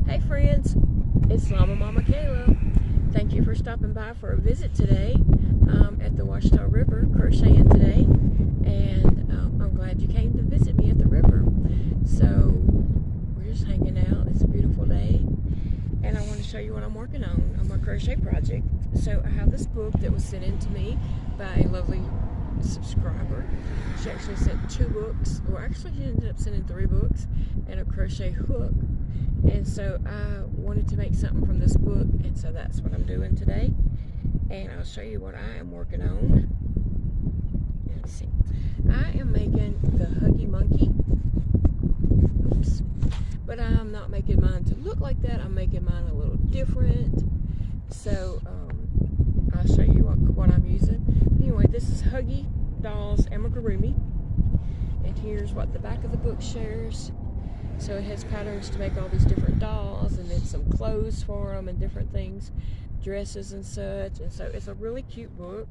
Hey friends, it's LlamaMamaKayla. Thank you for stopping by for a visit today. I'm at the Washita River crocheting today, and I'm glad you came to visit me at the river. So we're just hanging out. It's a beautiful day, and I want to show you what I'm working on my crochet project. So I have this book that was sent in to me by a lovely subscriber. She actually sent 2 books, or actually she ended up sending 3 books and a crochet hook. And so I wanted to make something from this book, and so that's what I'm doing today. And I'll show you what I am working on. Let's see. I am making the Huggy Monkey. Oops. But I'm not making mine to look like that. I'm making mine a little different. So I'll show you what I'm using. Anyway, this is Huggy Dolls amigurumi. And here's what the back of the book shares. So it has patterns to make all these different dolls, and then some clothes for them and different things, dresses and such. And so it's a really cute book,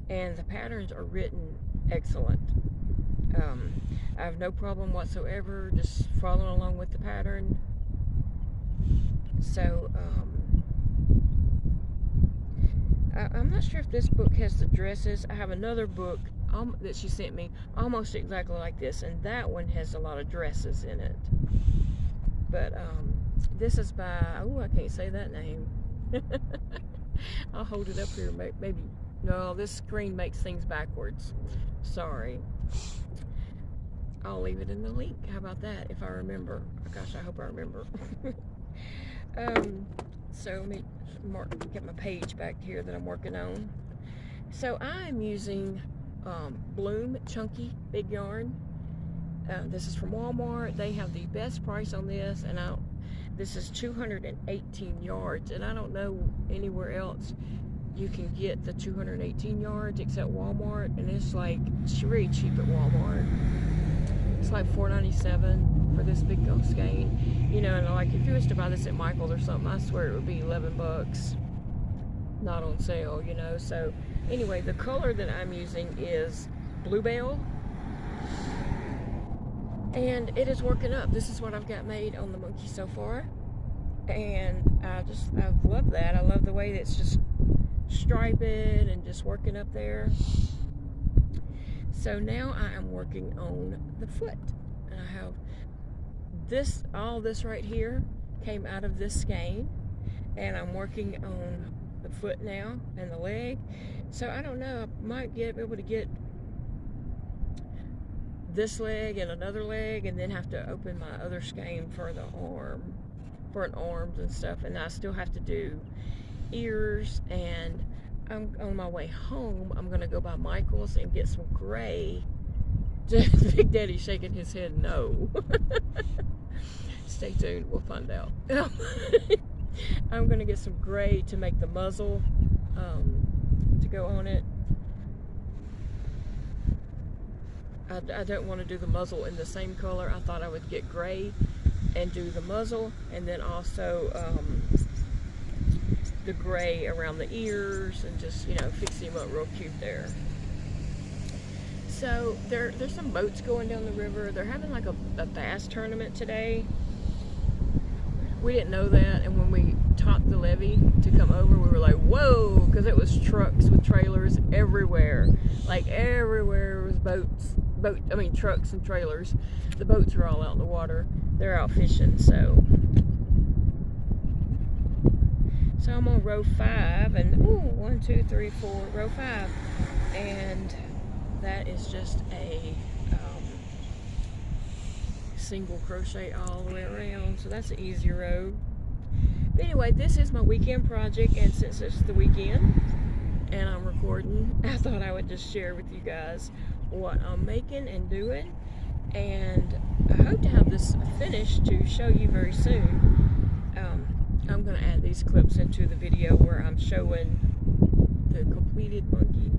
and the patterns are written excellent. I have no problem whatsoever just following along with the pattern. So I'm not sure if this book has the dresses. I have another book that she sent me almost exactly like this, and that one has a lot of dresses in it. But this is by, oh, I can't say that name. I'll hold it up here, maybe. No, this screen makes things backwards. Sorry. I'll leave it in the link. How about that, if I remember? Gosh, I hope I remember. So let me get my page back here that I'm working on. So I am using Bloom Chunky Big Yarn. This is from Walmart. They have the best price on this, and this is 218 yards, and I don't know anywhere else you can get the 218 yards except Walmart, and it's like really cheap at Walmart. It's like $4.97 for this big old skein, you know. And like if you was to buy this at Michael's or something, I swear it would be 11 bucks, not on sale, you know. So anyway, the color that I'm using is Bluebell, and it is working up. This is what I've got made on the monkey so far, and I love that. I love the way that it's just striped and just working up there. So now I am working on the foot, and I have all this right here came out of this skein, and I'm working on the foot now and the leg. So I don't know, I might be able to get this leg and another leg, and then have to open my other skein for the arm, for an arms and stuff. And I still have to do ears, and I'm on my way home. I'm gonna go by Michael's and get some gray. Big Daddy's shaking his head no. Stay tuned, we'll find out. I'm gonna get some gray to make the muzzle to go on it. I don't want to do the muzzle in the same color. I thought I would get gray and do the muzzle, and then also the gray around the ears, and just, you know, fix him up real cute there. So there's some boats going down the river. They're having like a bass tournament today. We didn't know that, and when we topped the levee to come over, we were like, whoa, because it was trucks with trailers everywhere. Like everywhere was trucks and trailers. The boats are all out in the water. They're out fishing. So I'm on row 5, and ooh, 1, 2, 3, 4, row 5, and that is just a single crochet all the way around. So that's an easy row. But anyway, this is my weekend project, and since it's the weekend and I'm recording, I thought I would just share with you guys what I'm making and doing, and I hope to have this finished to show you very soon. I'm going to add these clips into the video where I'm showing the completed monkey.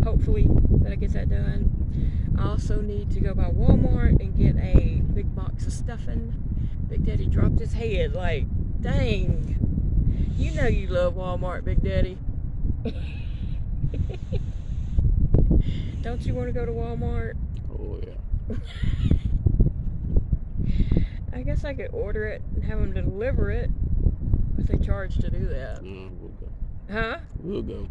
Hopefully that I get that done. I also need to go by Walmart and get a big box of stuffing. Big Daddy dropped his head like, dang. You know you love Walmart, Big Daddy. Don't you want to go to Walmart? Oh, yeah. I guess I could order it and have them deliver it, if they charge to do that. No, we'll go. Huh? We'll go.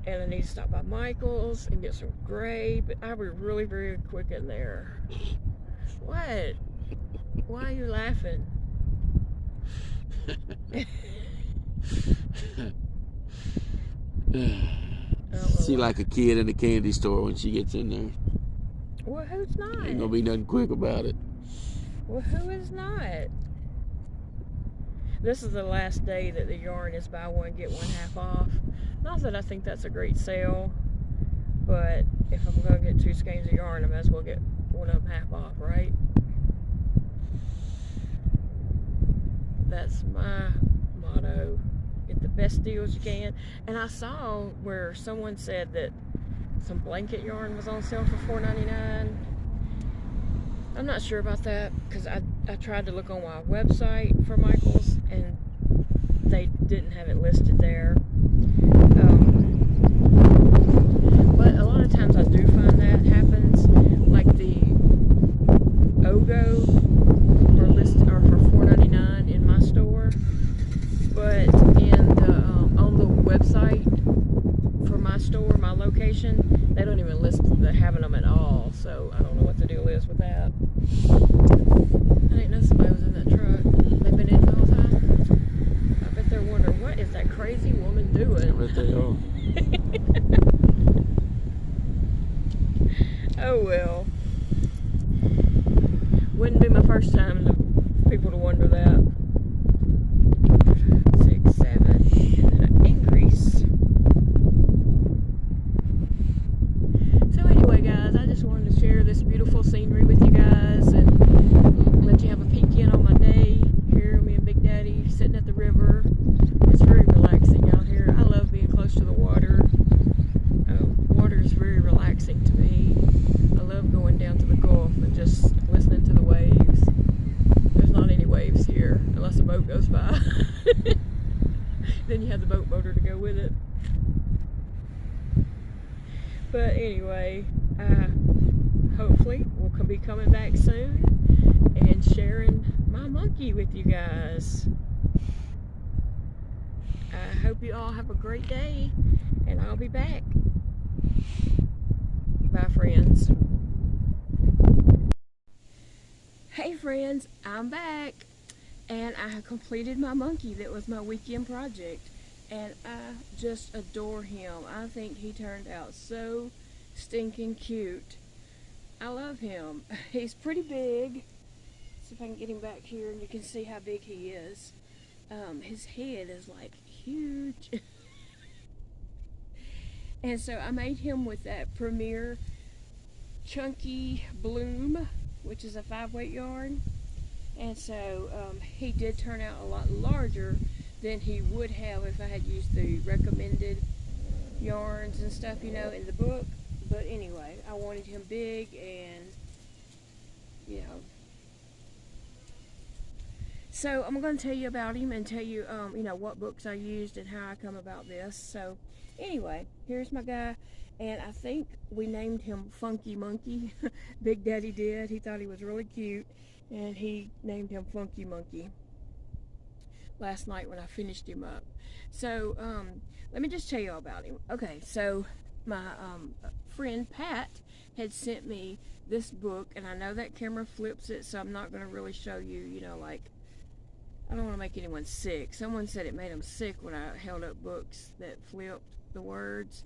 And I need to stop by Michael's and get some gray, but I'll be really very quick in there. What? Why are you laughing? She like a kid in a candy store when she gets in there. Well, who's not? Ain't gonna be nothing quick about it. Well, who is not? This is the last day that the yarn is buy one, get one half off. Not that I think that's a great sale, but if I'm going to get 2 skeins of yarn, I might as well get one of them half off, right? That's my motto. Get the best deals you can. And I saw where someone said that some blanket yarn was on sale for $4.99. I'm not sure about that because I tried to look on my website for Michael's and they didn't have it listed there. But a lot of times I do find that happens, like the Ogo are for $4.99 in my store, but in the on the website for my store, my location, they don't even list having them at all. So I don't know what the deal is with that. I didn't know somebody was in that truck. They've been in the whole time. I bet they're wondering, what is that crazy woman doing? I bet they are. Oh well. Wouldn't be my first time to people to wonder that. 6, 7, and then an increase. So anyway, guys, I just wanted to share this beautiful scenery with you guys and let you have a peek in on my day. Here, me and Big Daddy sitting at the river. It's very relaxing out here. I love being close to the water. Water is very relaxing to me. I love going down to the Gulf and just listening to the waves. There's not any waves here unless a boat goes by. Then you have the boat motor to go with it. But anyway, hopefully we'll be coming back soon and sharing my monkey with you guys. I hope you all have a great day, and I'll be back. Bye, friends. Hey, friends, I'm back, and I have completed my monkey. That was my weekend project, and I just adore him. I think he turned out so stinking cute. I love him. He's pretty big. See if I can get him back here, and you can see how big he is. His head is like huge. And so I made him with that Premier Chunky Bloom, which is a 5-weight yarn. And so he did turn out a lot larger than he would have if I had used the recommended yarns and stuff, you know, in the book. But anyway, I wanted him big and, you know. So I'm going to tell you about him and tell you, you know, what books I used and how I come about this. So anyway, here's my guy, and I think we named him Funky Monkey. Big Daddy did. He thought he was really cute, and he named him Funky Monkey last night when I finished him up. So let me just tell you all about him. Okay, so my friend Pat had sent me this book, and I know that camera flips it, so I'm not going to really show you, you know, like, I don't want to make anyone sick. Someone said it made them sick when I held up books that flipped the words.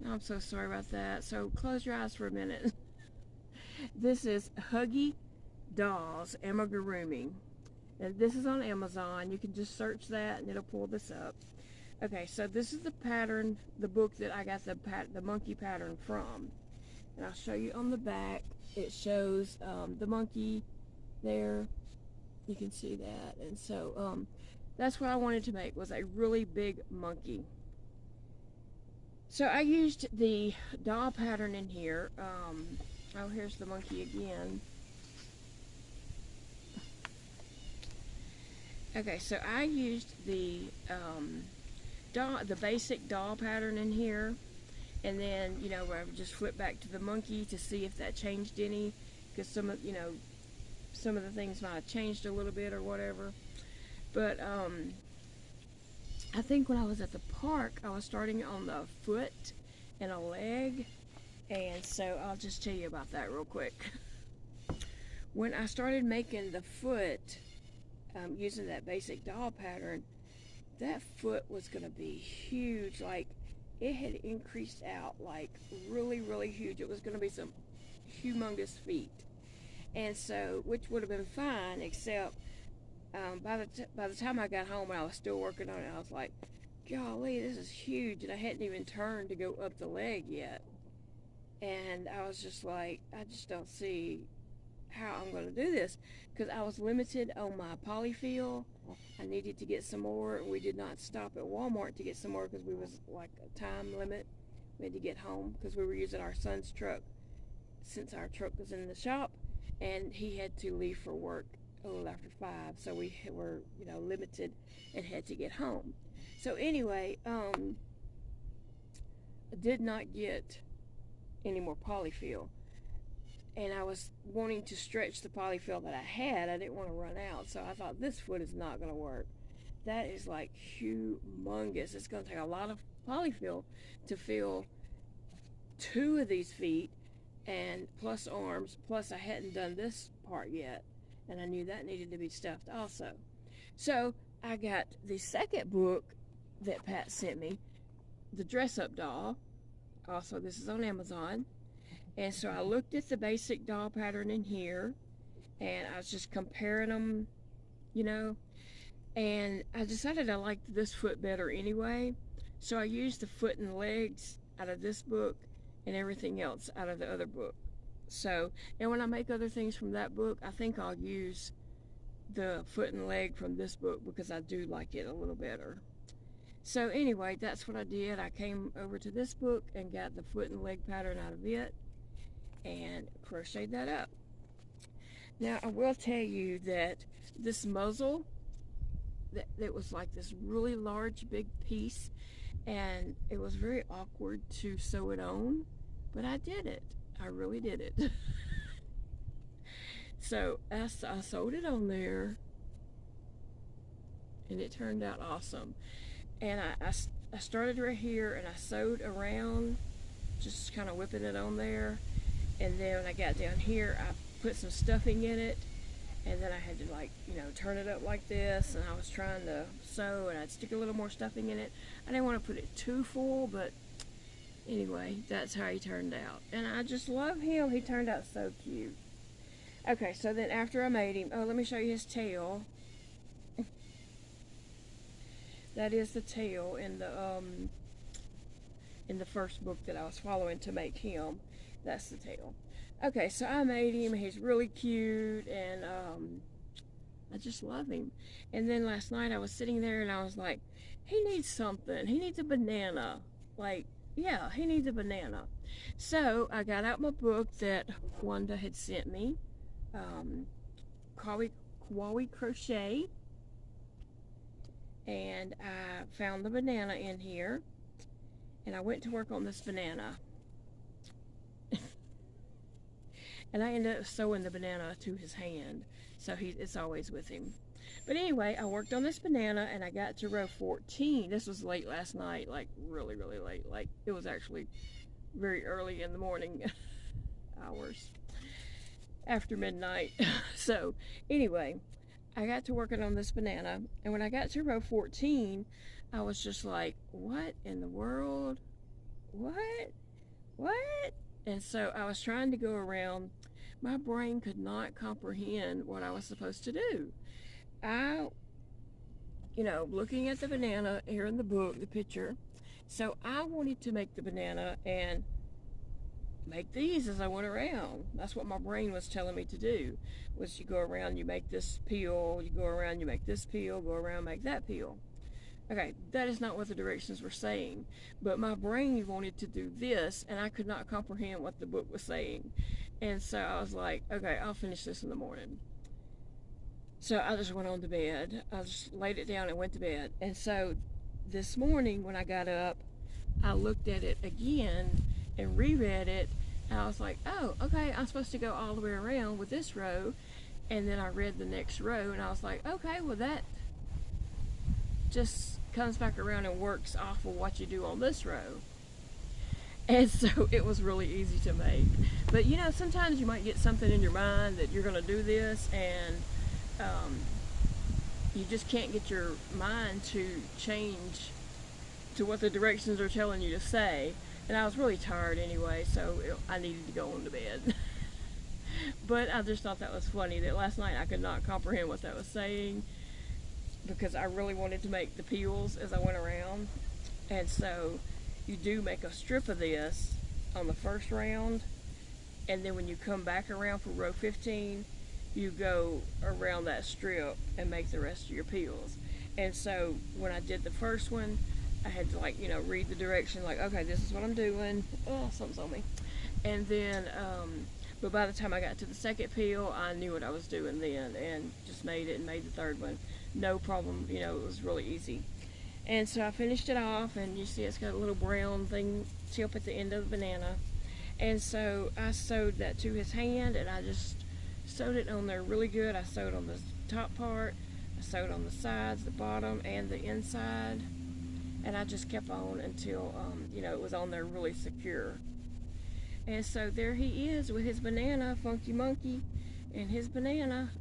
I'm so sorry about that. So close your eyes for a minute. This is Huggy Dolls Amigurumi. And this is on Amazon. You can just search that and it'll pull this up. Okay, so this is the pattern, the book that I got the monkey pattern from. And I'll show you on the back. It shows the monkey there. You can see that. And so that's what I wanted to make, was a really big monkey. So I used the doll pattern in here. Oh, here's the monkey again. Okay, so I used the basic doll pattern in here, and then, you know, where I would just flip back to the monkey to see if that changed any, because some of the things might have changed a little bit or whatever. But I think when I was at the park, I was starting on the foot and a leg, and so I'll just tell you about that real quick. When I started making the foot using that basic doll pattern, that foot was going to be huge. Like, it had increased out like really, really huge. It was going to be some humongous feet. And so, which would have been fine, except by the time I got home and I was still working on it, I was like, golly, this is huge. And I hadn't even turned to go up the leg yet. And I was just like, I just don't see how I'm going to do this, because I was limited on my polyfill. I needed to get some more. We did not stop at Walmart to get some more because we was like a time limit. We had to get home because we were using our son's truck since our truck was in the shop, and he had to leave for work a little after 5, so we were, limited and had to get home. So anyway, I did not get any more polyfill, and I was wanting to stretch the polyfill that I had. I didn't want to run out, so I thought, this foot is not going to work. That is like humongous. It's going to take a lot of polyfill to fill 2 of these feet, and plus arms, plus I hadn't done this part yet, and I knew that needed to be stuffed also. So I got the second book that Pat sent me, the dress-up doll. Also, this is on Amazon. And so I looked at the basic doll pattern in here, and I was just comparing them, and I decided I liked this foot better anyway. So I used the foot and legs out of this book and everything else out of the other book. So, and when I make other things from that book, I think I'll use the foot and leg from this book because I do like it a little better. So anyway, that's what I did. I came over to this book and got the foot and leg pattern out of it and crocheted that up. Now, I will tell you that this muzzle, that was like this really large, big piece, and it was very awkward to sew it on, but I did it. I really did it. So I sewed it on there, and it turned out awesome. And I started right here, and I sewed around, just kind of whipping it on there. And then when I got down here, I put some stuffing in it, and then I had to turn it up like this, and I was trying to sew, and I'd stick a little more stuffing in it. I didn't want to put it too full, but anyway, that's how he turned out. And I just love him. He turned out so cute. Okay, so then after I made him, let me show you his tail. That is the tail in the first book that I was following to make him. That's the tail. Okay, so I made him. He's really cute, and I just love him. And then last night I was sitting there, and I was like, he needs something. He needs a banana. Like, yeah, he needs a banana. So I got out my book that Wanda had sent me, Kawaii Crochet, and I found the banana in here, and I went to work on this banana. And I ended up sewing the banana to his hand, so it's always with him. But anyway, I worked on this banana, and I got to row 14. This was late last night, like really, really late. Like, it was actually very early in the morning hours, after midnight. So anyway, I got to working on this banana, and when I got to row 14, I was just like, what in the world? What? And so I was trying to go around. My brain could not comprehend what I was supposed to do. Looking at the banana here in the book, the picture, so I wanted to make the banana and make these as I went around. That's what my brain was telling me to do, was you go around, you make this peel, you go around, you make this peel, go around, make that peel. Okay, that is not what the directions were saying, but my brain wanted to do this, and I could not comprehend what the book was saying. And so I was like, okay, I'll finish this in the morning. So I just went on to bed. I just laid it down and went to bed. And so this morning when I got up, I looked at it again and reread it. And I was like, oh, okay, I'm supposed to go all the way around with this row. And then I read the next row, and I was like, okay, well that just comes back around and works off of what you do on this row. And so it was really easy to make. But you know, sometimes you might get something in your mind that you're going to do this, and you just can't get your mind to change to what the directions are telling you to say. And I was really tired anyway, so I needed to go on to bed. But I just thought that was funny that last night I could not comprehend what that was saying, because I really wanted to make the peels as I went around. And so you do make a strip of this on the first round, and then when you come back around for row 15, you go around that strip and make the rest of your peels. And so when I did the first one, I had to, like, you know, read the direction, like, okay, this is what I'm doing. Oh, something's on me. And then but by the time I got to the second peel, I knew what I was doing then, and just made it and made the third one. No problem, you know, it was really easy. And so I finished it off, and you see it's got a little brown thing tip at the end of the banana. And so I sewed that to his hand, and I just sewed it on there really good. I sewed on the top part, I sewed on the sides, the bottom, and the inside. And I just kept on until, you know, it was on there really secure. And so there he is with his banana, Funky Monkey, and his banana.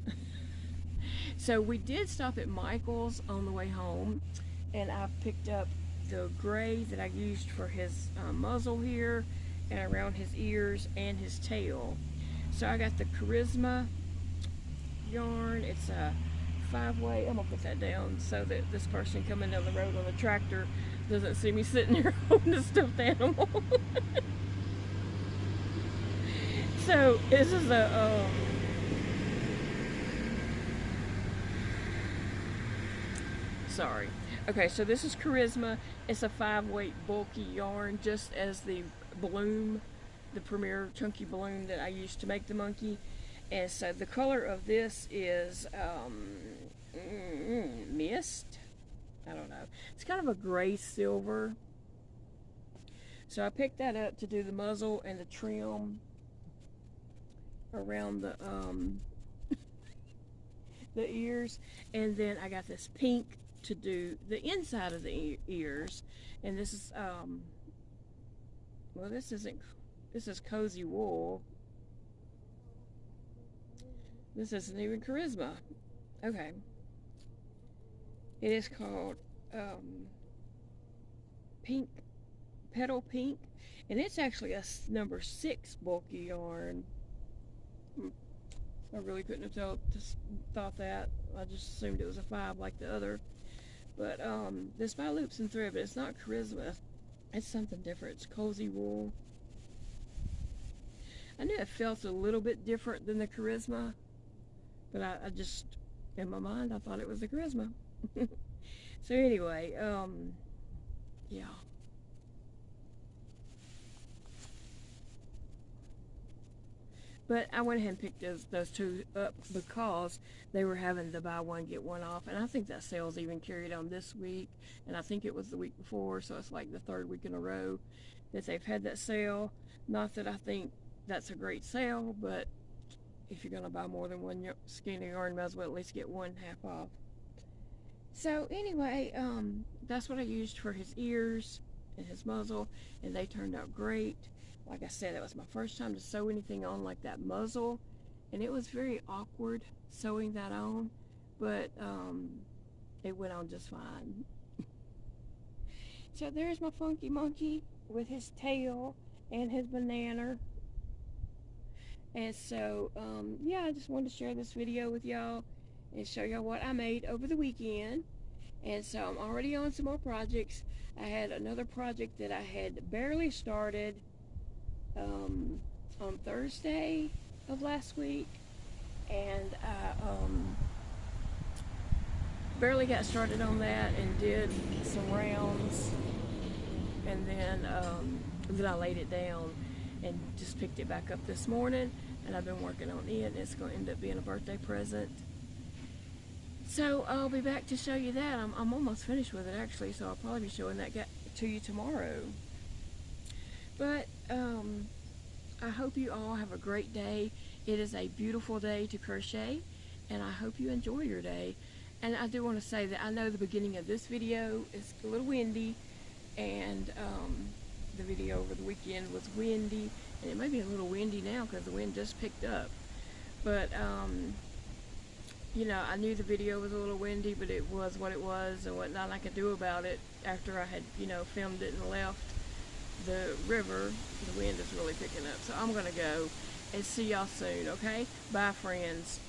So we did stop at Michael's on the way home, and I picked up the gray that I used for his muzzle here and around his ears and his tail. So I got the Charisma yarn. It's a 5-way. I'm gonna put that down so that this person coming down the road on the tractor doesn't see me sitting there holding a stuffed animal. So this is a sorry. Okay, so this is Charisma. It's a 5-weight bulky yarn, just as the balloon, the Premier Chunky balloon that I used to make the monkey. And so the color of this is mist. I don't know. It's kind of a gray silver. So I picked that up to do the muzzle and the trim around the the ears. And then I got this pink to do the inside of the ears. And this is well, this is cozy wool. This isn't even Charisma. Okay. It is called Pink, Petal Pink, and it's actually a number 6 bulky yarn. I really couldn't have thought that. I just assumed it was a 5 like the other. But this by Loops and Thread, but it's not Charisma. It's something different. It's cozy wool. I knew it felt a little bit different than the Charisma, but I just, in my mind, I thought it was the Charisma. So anyway, yeah. But I went ahead and picked those two up because they were having the buy one get one off, and I think that sale's even carried on this week, and I think it was the week before, so it's like the 3rd week in a row that they've had that sale. Not that I think that's a great sale, but if you're going to buy more than one skein of yarn, might as well at least get one half off. So anyway, that's what I used for his ears and his muzzle, and they turned out great. Like I said, that was my first time to sew anything on like that muzzle, and it was very awkward sewing that on, but it went on just fine. So there's my Funky Monkey with his tail and his banana. And so, yeah, I just wanted to share this video with y'all and show y'all what I made over the weekend. And so I'm already on some more projects. I had another project that I had barely started on Thursday of last week, and I barely got started on that and did some rounds, and then I laid it down and just picked it back up this morning, and I've been working on it, and it's going to end up being a birthday present. So I'll be back to show you that. I'm almost finished with it actually, so I'll probably be showing that to you tomorrow. But I hope you all have a great day. It is a beautiful day to crochet, and I hope you enjoy your day. And I do want to say that I know the beginning of this video is a little windy, and the video over the weekend was windy, and it may be a little windy now because the wind just picked up. But you know, I knew the video was a little windy, but it was what it was, and what I could do about it after I had, you know, filmed it and left the river. The wind is really picking up, so I'm gonna go and see y'all soon. Okay, bye friends.